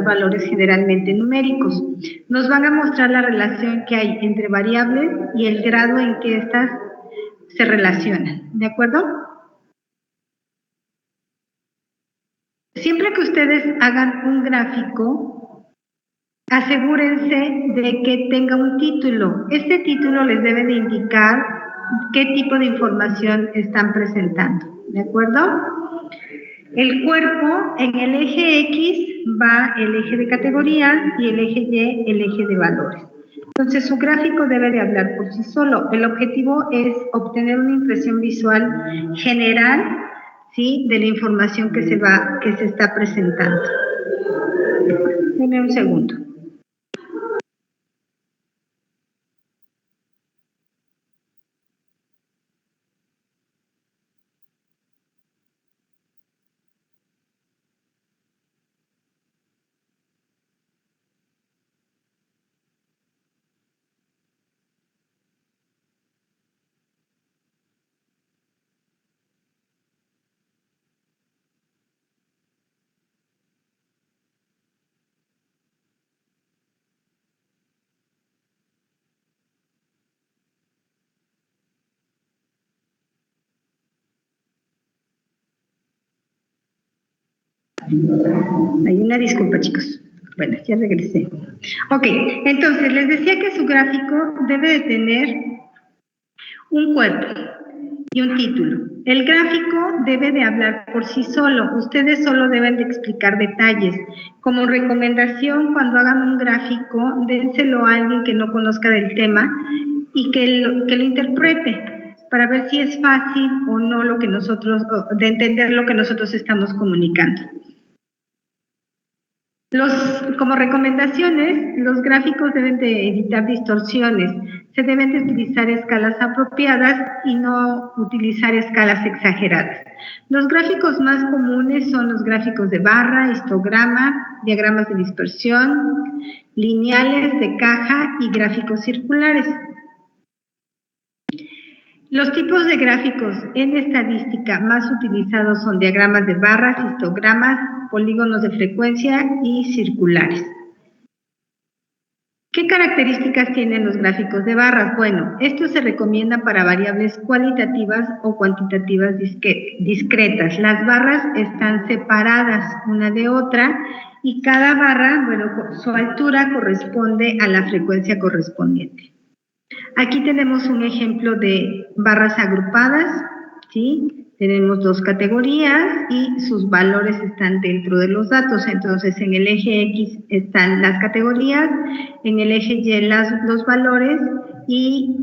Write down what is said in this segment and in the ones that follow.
valores generalmente numéricos. Nos van a mostrar la relación que hay entre variables y el grado en que éstas se relacionan, ¿de acuerdo? Siempre que ustedes hagan un gráfico, asegúrense de que tenga un título. Este título les debe de indicar qué tipo de información están presentando, ¿de acuerdo? El cuerpo, en el eje X va el eje de categorías y el eje Y el eje de valores. Entonces su gráfico debe de hablar por sí solo. El objetivo es obtener una impresión visual general, ¿sí?, de la información que se está presentando. Deme un segundo. Hay una disculpa, chicos. Bueno, ya regresé. Ok, entonces les decía que su gráfico debe de tener un cuerpo y un título. El gráfico debe de hablar por sí solo. Ustedes solo deben de explicar detalles. Como recomendación, cuando hagan un gráfico, dénselo a alguien que no conozca del tema y que lo interprete para ver si es fácil o no de entender lo que nosotros estamos comunicando. Como recomendaciones, los gráficos deben de evitar distorsiones, se deben de utilizar escalas apropiadas y no utilizar escalas exageradas. Los gráficos más comunes son los gráficos de barra, histograma, diagramas de dispersión, lineales, de caja y gráficos circulares. Los tipos de gráficos en estadística más utilizados son diagramas de barras, histogramas, polígonos de frecuencia y circulares. ¿Qué características tienen los gráficos de barras? Bueno, estos se recomiendan para variables cualitativas o cuantitativas discretas. Las barras están separadas una de otra y cada barra, bueno, su altura corresponde a la frecuencia correspondiente. Aquí tenemos un ejemplo de barras agrupadas, ¿sí? Tenemos dos categorías y sus valores están dentro de los datos. Entonces, en el eje X están las categorías, en el eje Y los valores y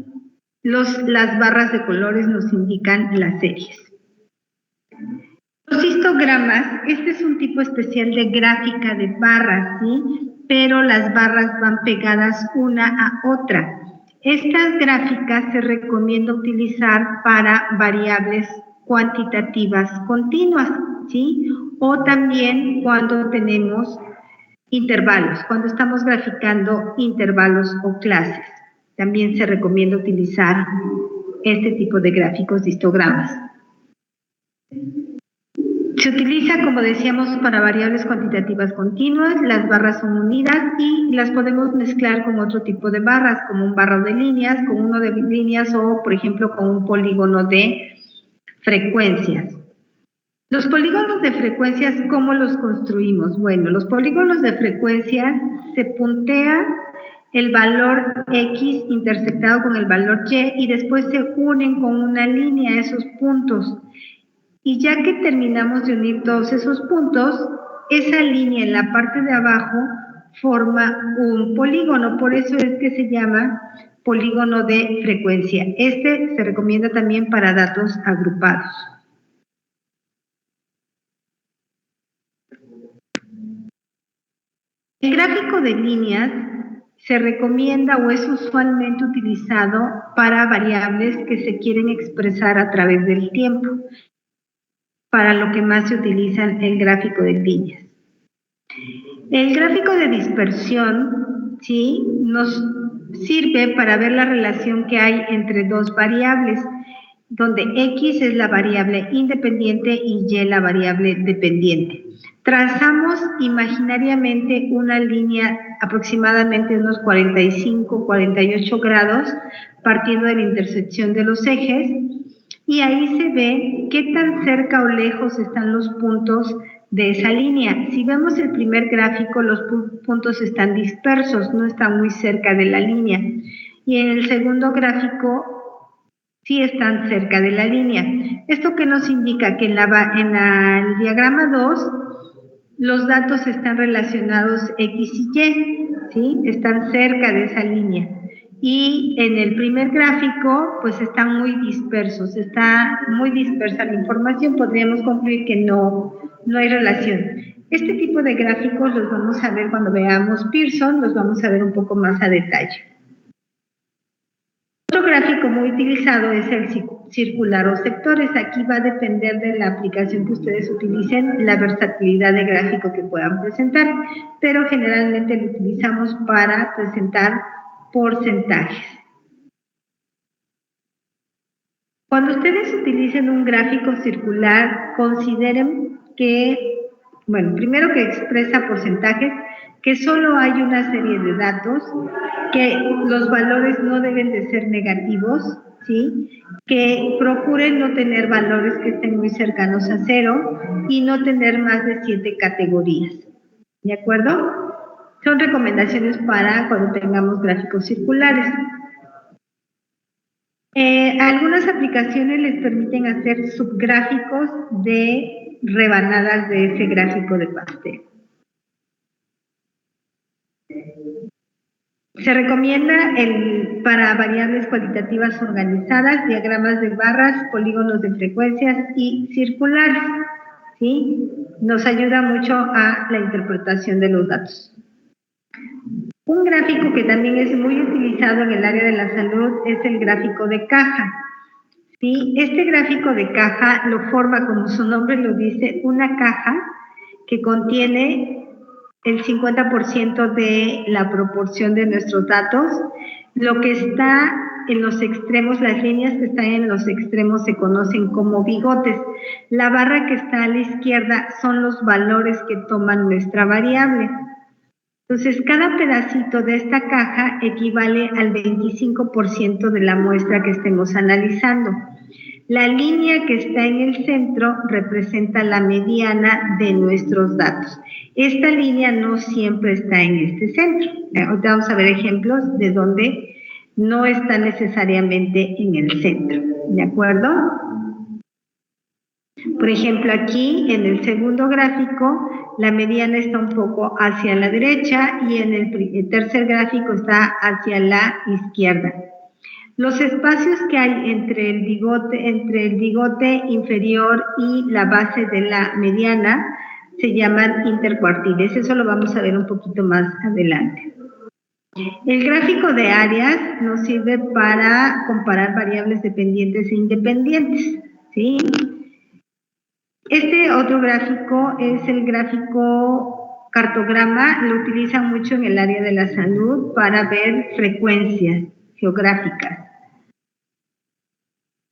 las barras de colores nos indican las series. Los histogramas, este es un tipo especial de gráfica de barras, ¿sí? Pero las barras van pegadas una a otra. Estas gráficas se recomienda utilizar para variables cuantitativas continuas, ¿sí? O también cuando tenemos intervalos, cuando estamos graficando intervalos o clases. También se recomienda utilizar este tipo de gráficos de histogramas. Se utiliza, como decíamos, para variables cuantitativas continuas, las barras son unidas y las podemos mezclar con otro tipo de barras, como un barro de líneas, con uno de líneas o, por ejemplo, con un polígono de frecuencias. Los polígonos de frecuencias, ¿cómo los construimos? Bueno, los polígonos de frecuencias se puntea el valor X intersectado con el valor Y y después se unen con una línea esos puntos. Y ya que terminamos de unir todos esos puntos, esa línea en la parte de abajo forma un polígono, por eso es que se llama polígono de frecuencia. Este se recomienda también para datos agrupados. El gráfico de líneas se recomienda o es usualmente utilizado para variables que se quieren expresar a través del tiempo, para lo que más se utiliza el gráfico de líneas. El gráfico de dispersión, ¿sí?, nos sirve para ver la relación que hay entre dos variables, donde X es la variable independiente y Y la variable dependiente. trazamos imaginariamente una línea aproximadamente unos 45, 48 grados, partiendo de la intersección de los ejes, y ahí se ve qué tan cerca o lejos están los puntos de esa línea. Si vemos el primer gráfico, los puntos están dispersos, no están muy cerca de la línea. Y en el segundo gráfico sí están cerca de la línea. ¿Esto qué nos indica? Que en el diagrama 2 los datos están relacionados X y Y, ¿sí? Están cerca de esa línea. Y en el primer gráfico, pues están muy dispersos, está muy dispersa la información, podríamos concluir que no hay relación. Este tipo de gráficos los vamos a ver cuando veamos Pearson, los vamos a ver un poco más a detalle. Otro gráfico muy utilizado es el circular o sectores. Aquí va a depender de la aplicación que ustedes utilicen, la versatilidad de gráfico que puedan presentar, pero generalmente lo utilizamos para presentar porcentajes. Cuando ustedes utilicen un gráfico circular, consideren que, bueno, primero que expresa porcentajes, que solo hay una serie de datos, que los valores no deben de ser negativos, ¿sí? Que procuren no tener valores que estén muy cercanos a 0 y no tener más de 7 categorías, ¿de acuerdo? Son recomendaciones para cuando tengamos gráficos circulares. Algunas aplicaciones les permiten hacer subgráficos de rebanadas de ese gráfico de pastel. Se recomienda para variables cualitativas organizadas, diagramas de barras, polígonos de frecuencias y circulares, ¿sí? Nos ayuda mucho a la interpretación de los datos. Un gráfico que también es muy utilizado en el área de la salud es el gráfico de caja. ¿Sí? Este gráfico de caja lo forma, como su nombre lo dice, una caja que contiene el 50% de la proporción de nuestros datos. Lo que está en los extremos, las líneas que están en los extremos se conocen como bigotes. La barra que está a la izquierda son los valores que toman nuestra variable. Entonces, cada pedacito de esta caja equivale al 25% de la muestra que estemos analizando. La línea que está en el centro representa la mediana de nuestros datos. Esta línea no siempre está en este centro. Ahorita vamos a ver ejemplos de donde no está necesariamente en el centro. ¿De acuerdo? Por ejemplo, aquí en el segundo gráfico, la mediana está un poco hacia la derecha y en el tercer gráfico está hacia la izquierda. Los espacios que hay entre el bigote inferior y la base de la mediana se llaman intercuartiles. Eso lo vamos a ver un poquito más adelante. El gráfico de áreas nos sirve para comparar variables dependientes e independientes, ¿sí? Este otro gráfico es el gráfico cartograma, lo utilizan mucho en el área de la salud para ver frecuencias geográficas.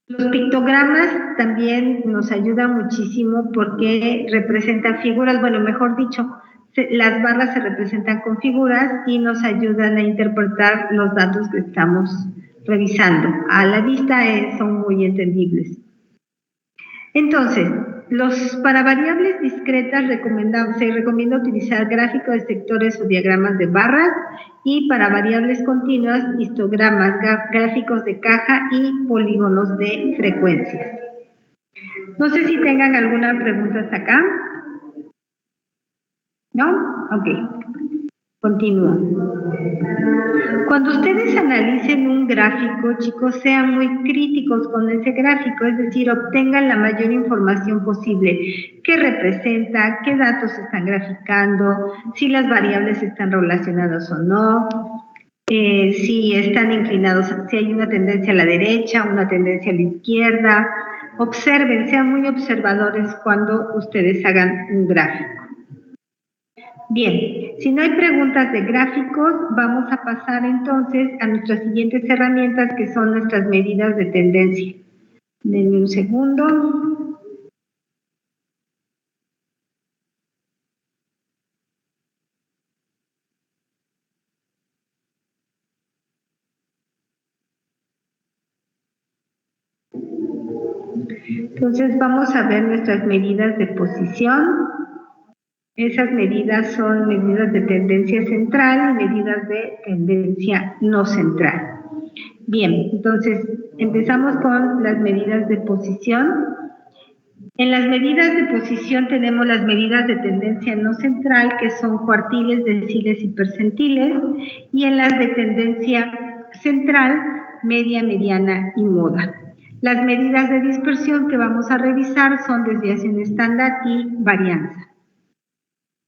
Los pictogramas también nos ayudan muchísimo porque representan figuras, bueno, mejor dicho, las barras se representan con figuras y nos ayudan a interpretar los datos que estamos revisando. A la vista son muy entendibles. Entonces, para variables discretas se recomienda utilizar gráficos de sectores o diagramas de barras, y para variables continuas, histogramas, gráficos de caja y polígonos de frecuencias. No sé si tengan alguna pregunta hasta acá. ¿No? Ok. Continúo. Cuando ustedes analicen un gráfico, chicos, sean muy críticos con ese gráfico, es decir, obtengan la mayor información posible. ¿Qué representa? ¿Qué datos están graficando? Si las variables están relacionadas o no. Si están inclinados, si hay una tendencia a la derecha, una tendencia a la izquierda. Observen, sean muy observadores cuando ustedes hagan un gráfico. Bien, si no hay preguntas de gráficos, vamos a pasar entonces a nuestras siguientes herramientas, que son nuestras medidas de tendencia. Denme un segundo. Entonces vamos a ver nuestras medidas de posición. Esas medidas son medidas de tendencia central y medidas de tendencia no central. Bien, entonces empezamos con las medidas de posición. En las medidas de posición tenemos las medidas de tendencia no central, que son cuartiles, deciles y percentiles, y en las de tendencia central, media, mediana y moda. Las medidas de dispersión que vamos a revisar son desviación estándar y varianza.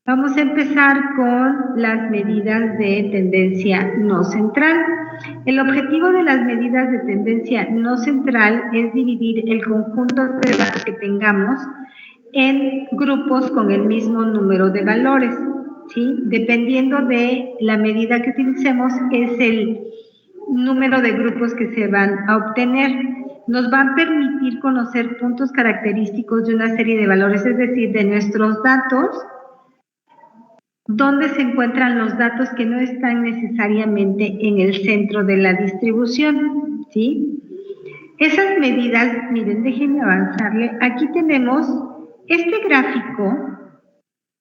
Vamos a empezar con las medidas de tendencia no central. El objetivo de las medidas de tendencia no central es dividir el conjunto de datos que tengamos en grupos con el mismo número de valores, ¿sí? Dependiendo de la medida que utilicemos, es el número de grupos que se van a obtener. Nos va a permitir conocer puntos característicos de una serie de valores, es decir, de nuestros datos, dónde se encuentran los datos que no están necesariamente en el centro de la distribución, ¿sí? Esas medidas, miren, déjenme avanzarle. Aquí tenemos, este gráfico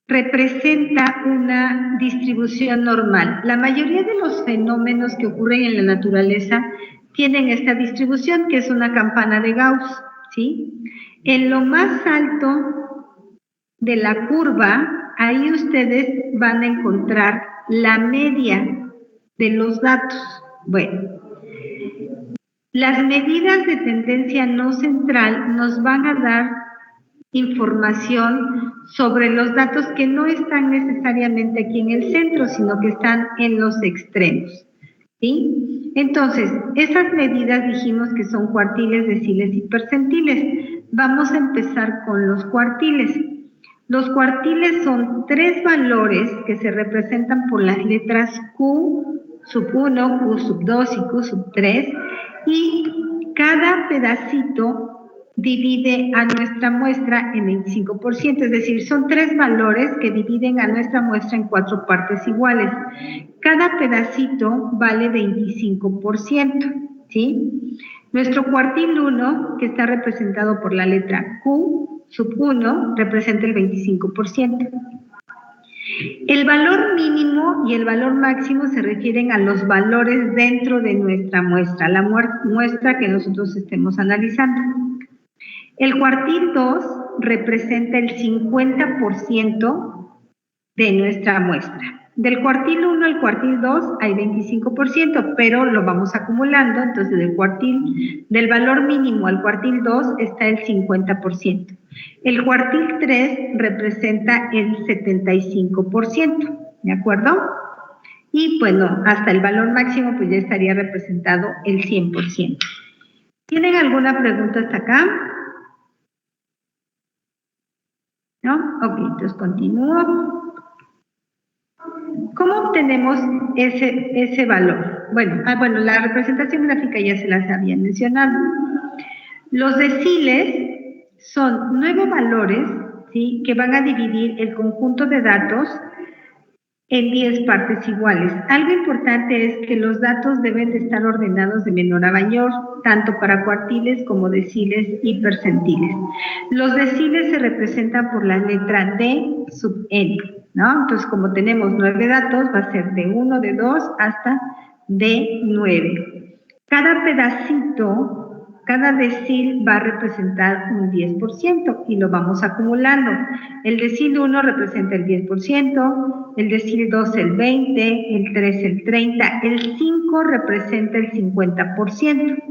representa una distribución normal. La mayoría de los fenómenos que ocurren en la naturaleza tienen esta distribución, que es una campana de Gauss, ¿sí? En lo más alto de la curva, ahí ustedes van a encontrar la media de los datos. Bueno, las medidas de tendencia no central nos van a dar información sobre los datos que no están necesariamente aquí en el centro, sino que están en los extremos, ¿sí? Entonces, esas medidas dijimos que son cuartiles, deciles y percentiles. Vamos a empezar con los cuartiles. Los cuartiles son 3 valores que se representan por las letras Q sub 1, Q sub 2 y Q sub 3, y cada pedacito divide a nuestra muestra en 25%, es decir, son 3 valores que dividen a nuestra muestra en 4 partes iguales. Cada pedacito vale 25%, ¿sí? Nuestro cuartil 1, que está representado por la letra Q sub 1, representa el 25%. El valor mínimo y el valor máximo se refieren a los valores dentro de nuestra muestra, la muestra que nosotros estemos analizando. El cuartil 2 representa el 50% de nuestra muestra. Del cuartil 1 al cuartil 2 hay 25%, pero lo vamos acumulando, entonces del valor mínimo al cuartil 2 está el 50%. El cuartil 3 representa el 75%, ¿de acuerdo? Y bueno, hasta el valor máximo pues ya estaría representado el 100%. ¿Tienen alguna pregunta hasta acá? ¿No? Ok, entonces continúo. ¿Cómo obtenemos ese valor? Bueno, la representación gráfica ya se las había mencionado. Los deciles son 9 valores, ¿sí?, que van a dividir el conjunto de datos en 10 partes iguales. Algo importante es que los datos deben de estar ordenados de menor a mayor, tanto para cuartiles como deciles y percentiles. Los deciles se representan por la letra D sub n, ¿no? Entonces, como tenemos 9 datos, va a ser de 1, de 2 hasta D9. Cada pedacito, cada decil va a representar un 10% y lo vamos acumulando. El decil 1 representa el 10%, el decil 2 el 20%, el 3 el 30%, el 5 representa el 50%,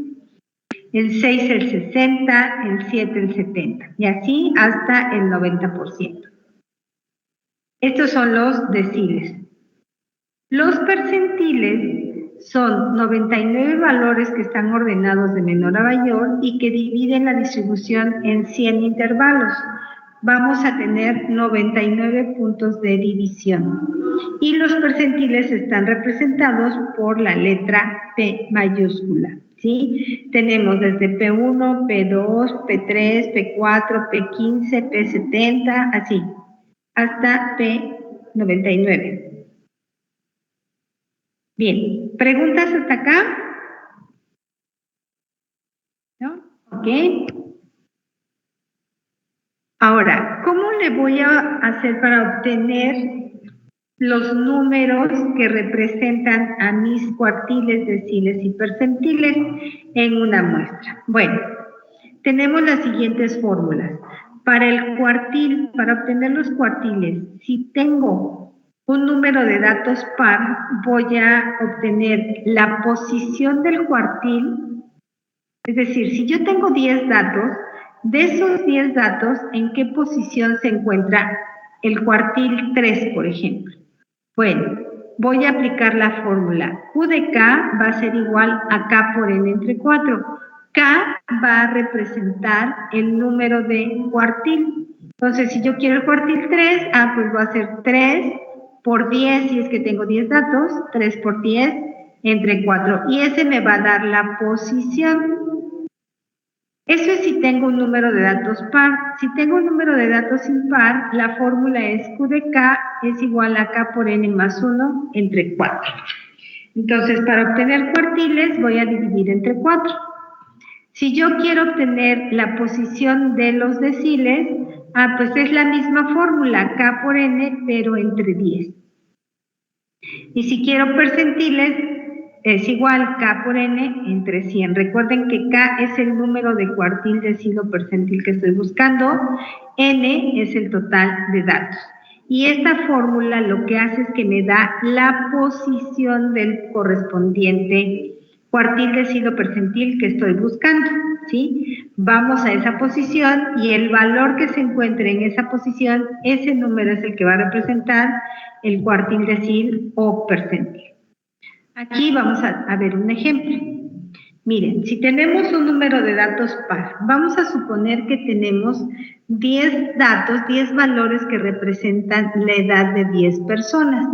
el 6 el 60%, el 7 el 70%, y así hasta el 90%. Estos son los deciles. Los percentiles son 99 valores que están ordenados de menor a mayor y que dividen la distribución en 100 intervalos. Vamos a tener 99 puntos de división. Y los percentiles están representados por la letra P mayúscula, ¿sí? Tenemos desde P1, P2, P3, P4, P15, P70, así, hasta P99. Bien, ¿preguntas hasta acá? ¿No? Ok. Ahora, ¿cómo le voy a hacer para obtener los números que representan a mis cuartiles, deciles y percentiles en una muestra? Bueno, tenemos las siguientes fórmulas. Para el cuartil, para obtener los cuartiles, si tengo un número de datos par, voy a obtener la posición del cuartil, es decir, si yo tengo 10 datos, de esos 10 datos, ¿en qué posición se encuentra el cuartil 3, por ejemplo? Bueno, voy a aplicar la fórmula. Q de K va a ser igual a K por N entre 4. K va a representar el número de cuartil. Entonces, si yo quiero el cuartil 3, pues va a ser 3 por 10, si es que tengo 10 datos, 3 por 10 entre 4. Y ese me va a dar la posición. Eso es si tengo un número de datos par. Si tengo un número de datos impar, la fórmula es Q de K es igual a K por N más 1 entre 4. Entonces, para obtener cuartiles voy a dividir entre 4. Si yo quiero obtener la posición de los deciles, pues es la misma fórmula, K por N, pero entre 10. Y si quiero percentiles, es igual K por N entre 100. Recuerden que K es el número de cuartil, decilo, percentil que estoy buscando. N es el total de datos. Y esta fórmula lo que hace es que me da la posición del correspondiente cuartil, decilo, percentil que estoy buscando, ¿sí? Vamos a esa posición y el valor que se encuentre en esa posición, ese número es el que va a representar el cuartil, decil o percentil. Aquí vamos a ver un ejemplo. Miren, si tenemos un número de datos par, vamos a suponer que tenemos 10 datos, 10 valores que representan la edad de 10 personas.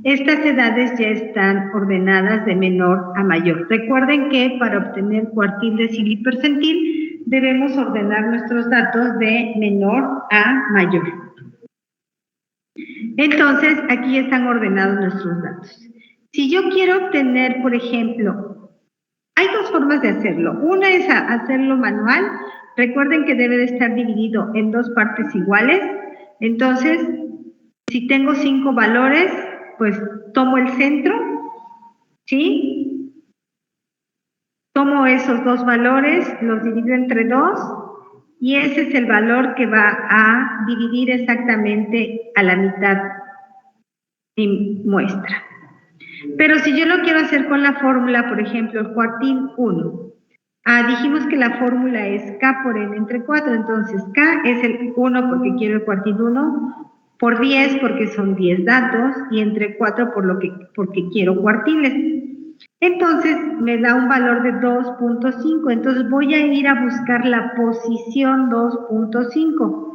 Estas edades ya están ordenadas de menor a mayor. Recuerden que para obtener cuartil, decil y percentil debemos ordenar nuestros datos de menor a mayor. Entonces, aquí están ordenados nuestros datos. Si yo quiero obtener, por ejemplo, hay dos formas de hacerlo. Una es hacerlo manual. Recuerden que debe de estar dividido en dos partes iguales. Entonces, si tengo 5 valores, pues tomo el centro, ¿sí? Tomo esos 2 valores, los divido entre 2 y ese es el valor que va a dividir exactamente a la mitad mi muestra. Pero si yo lo quiero hacer con la fórmula, por ejemplo, el cuartil 1, dijimos que la fórmula es K por N entre 4, entonces K es el 1 porque quiero el cuartil 1, por 10 porque son 10 datos, y entre 4 porque quiero cuartiles. Entonces me da un valor de 2.5, entonces voy a ir a buscar la posición 2.5.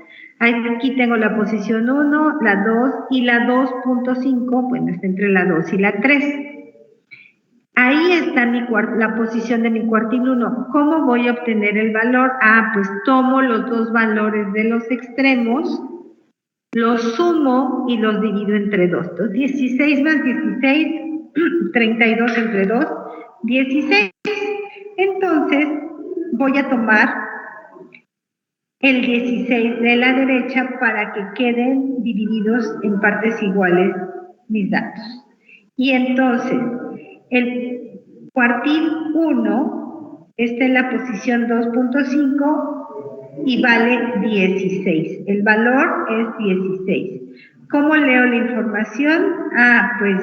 Aquí tengo la posición 1, la 2 y la 2.5, bueno, está entre la 2 y la 3. Ahí está la posición de mi cuartil 1. ¿Cómo voy a obtener el valor? Pues tomo los dos valores de los extremos, los sumo y los divido entre 2. Entonces, 16 más 16, 32 entre 2, 16. Entonces, voy a tomar el 16 de la derecha para que queden divididos en partes iguales mis datos. Y entonces, el cuartil 1 está en la posición 2.5 y vale 16. El valor es 16. ¿Cómo leo la información? Pues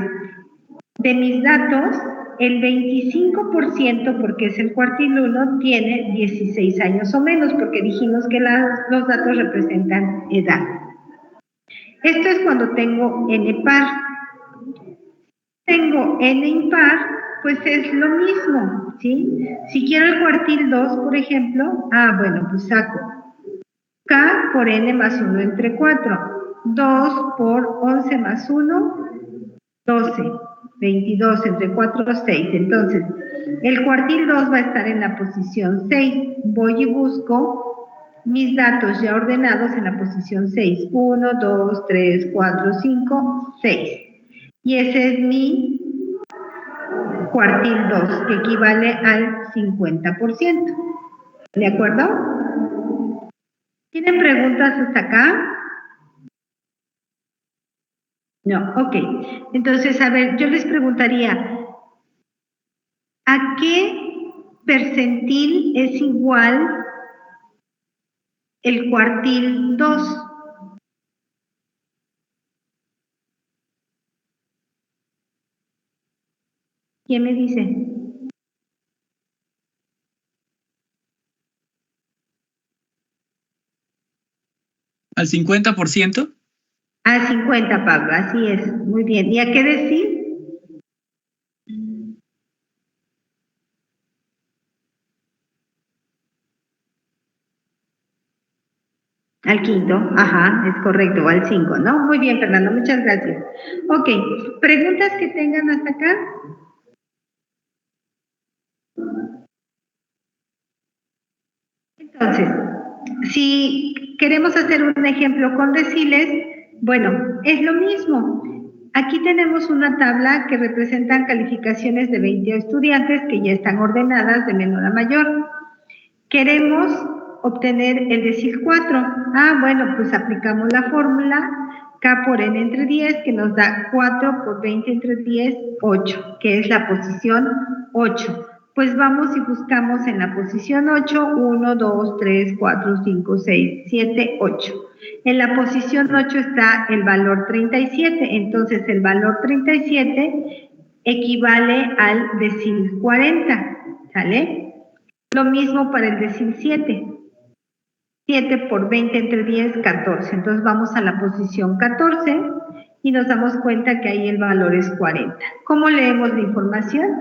de mis datos, el 25%, porque es el cuartil 1, tiene 16 años o menos, porque dijimos que los datos representan edad. Esto es cuando tengo n par. Tengo n impar, pues es lo mismo, ¿sí? Si quiero el cuartil 2, por ejemplo, bueno, pues saco K por n más 1 entre 4. 2 por 11 más 1, 12. 22 entre 4, 6. Entonces, el cuartil 2 va a estar en la posición 6. Voy y busco mis datos ya ordenados en la posición 6. 1, 2, 3, 4, 5, 6. Y ese es mi cuartil 2, que equivale al 50%. ¿De acuerdo? ¿Tienen preguntas hasta acá? No, ok. Entonces, a ver, yo les preguntaría, ¿a qué percentil es igual el cuartil 2? ¿Quién me dice? ¿Al 50%? Al 50, Pablo, así es. Muy bien. ¿Y a qué decir? Al quinto, ajá, es correcto, o al 5, ¿no? Muy bien, Fernando, muchas gracias. Ok, ¿preguntas que tengan hasta acá? Entonces, si queremos hacer un ejemplo con deciles, bueno, es lo mismo. Aquí tenemos una tabla que representan calificaciones de 20 estudiantes que ya están ordenadas de menor a mayor. Queremos obtener el decil 4. Bueno, pues aplicamos la fórmula K por N entre 10, que nos da 4 por 20 entre 10, 8, que es la posición 8. Pues vamos y buscamos en la posición 8, 1, 2, 3, 4, 5, 6, 7, 8. En la posición 8 está el valor 37, entonces el valor 37 equivale al decil 40, ¿sale? Lo mismo para el decil 7. 7 por 20 entre 10, 14. Entonces vamos a la posición 14 y nos damos cuenta que ahí el valor es 40. ¿Cómo leemos la información?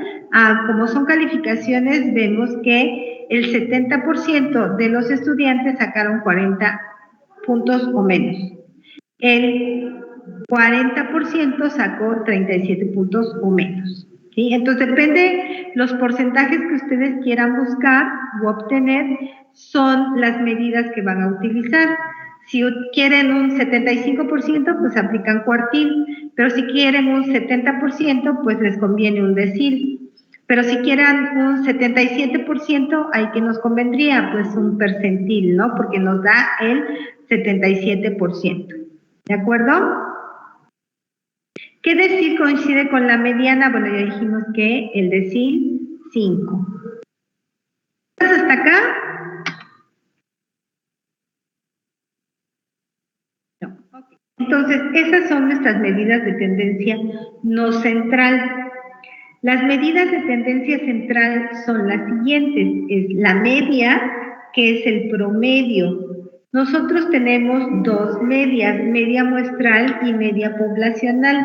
Como son calificaciones, vemos que el 70% de los estudiantes sacaron 40 puntos o menos. El 40% sacó 37 puntos o menos. ¿Sí? Entonces depende los porcentajes que ustedes quieran buscar o obtener, son las medidas que van a utilizar. Si quieren un 75%, pues aplican cuartil, pero si quieren un 70%, pues les conviene un decil. Pero si quieren un 77%, ahí que nos convendría, pues un percentil, ¿no? Porque nos da el 77%. ¿De acuerdo? ¿Qué decil coincide con la mediana? Bueno, ya dijimos que el decil 5. ¿Hasta acá? No. Okay. Entonces, esas son nuestras medidas de tendencia no central. Las medidas de tendencia central son las siguientes. Es la media, que es el promedio. Nosotros tenemos dos medias, media muestral y media poblacional.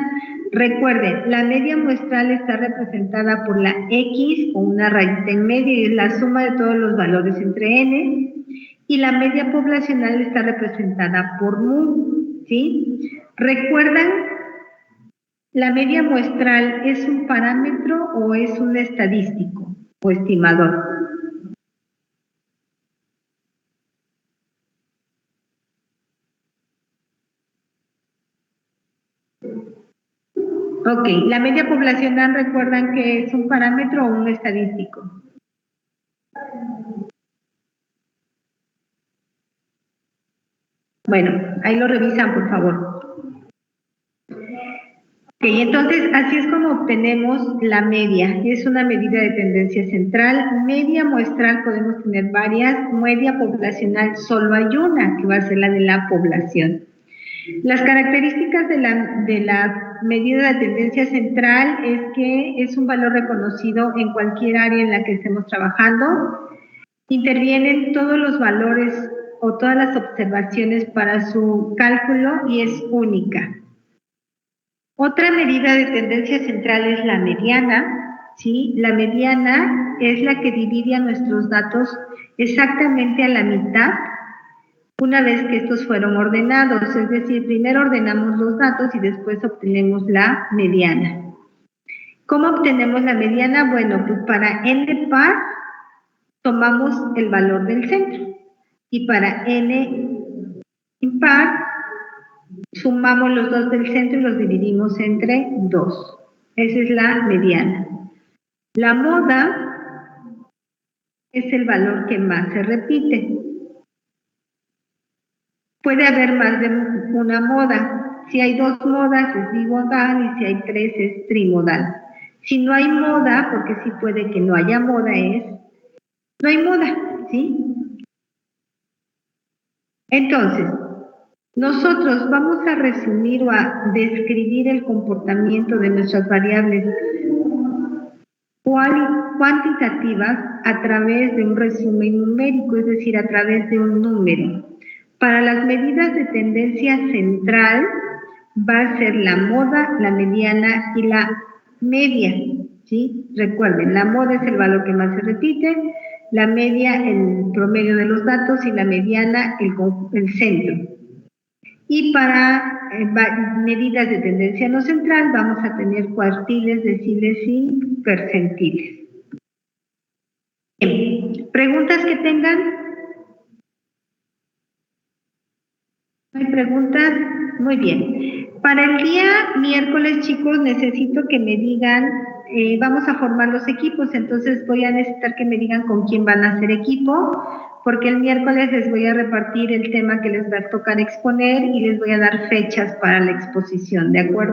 Recuerden, la media muestral está representada por la X o una rayita en medio y es la suma de todos los valores entre n. Y la media poblacional está representada por mu, ¿sí? ¿Recuerdan? ¿La media muestral es un parámetro o es un estadístico o estimador? Ok, ¿la media poblacional recuerdan que es un parámetro o un estadístico? Bueno, ahí lo revisan, por favor. Ok, entonces así es como obtenemos la media. Es una medida de tendencia central. Media muestral podemos tener varias. Media poblacional solo hay una, que va a ser la de la población. Las características de la medida de tendencia central es que es un valor reconocido en cualquier área en la que estemos trabajando. Intervienen todos los valores o todas las observaciones para su cálculo y es única. Otra medida de tendencia central es la mediana, ¿sí? La mediana es la que divide a nuestros datos exactamente a la mitad una vez que estos fueron ordenados, es decir, primero ordenamos los datos y después obtenemos la mediana. ¿Cómo obtenemos la mediana? Bueno, pues para n par tomamos el valor del centro y para n impar sumamos los dos del centro y los dividimos entre 2. Esa es la mediana. La moda es el valor que más se repite. Puede haber más de una moda. Si hay 2 modas es bimodal y si hay 3 es trimodal. Si no hay moda, porque sí puede que no haya moda, no hay moda, ¿sí? Entonces, nosotros vamos a resumir o a describir el comportamiento de nuestras variables cuantitativas a través de un resumen numérico, es decir, a través de un número. Para las medidas de tendencia central va a ser la moda, la mediana y la media, ¿sí? Recuerden, la moda es el valor que más se repite, la media el promedio de los datos y la mediana el centro. Y para medidas de tendencia no central vamos a tener cuartiles, deciles y percentiles. Bien, ¿preguntas que tengan? ¿No hay preguntas? Muy bien. Para el día miércoles, chicos, necesito que me digan, vamos a formar los equipos, entonces voy a necesitar que me digan con quién van a hacer equipo, porque el miércoles les voy a repartir el tema que les va a tocar exponer y les voy a dar fechas para la exposición, ¿de acuerdo?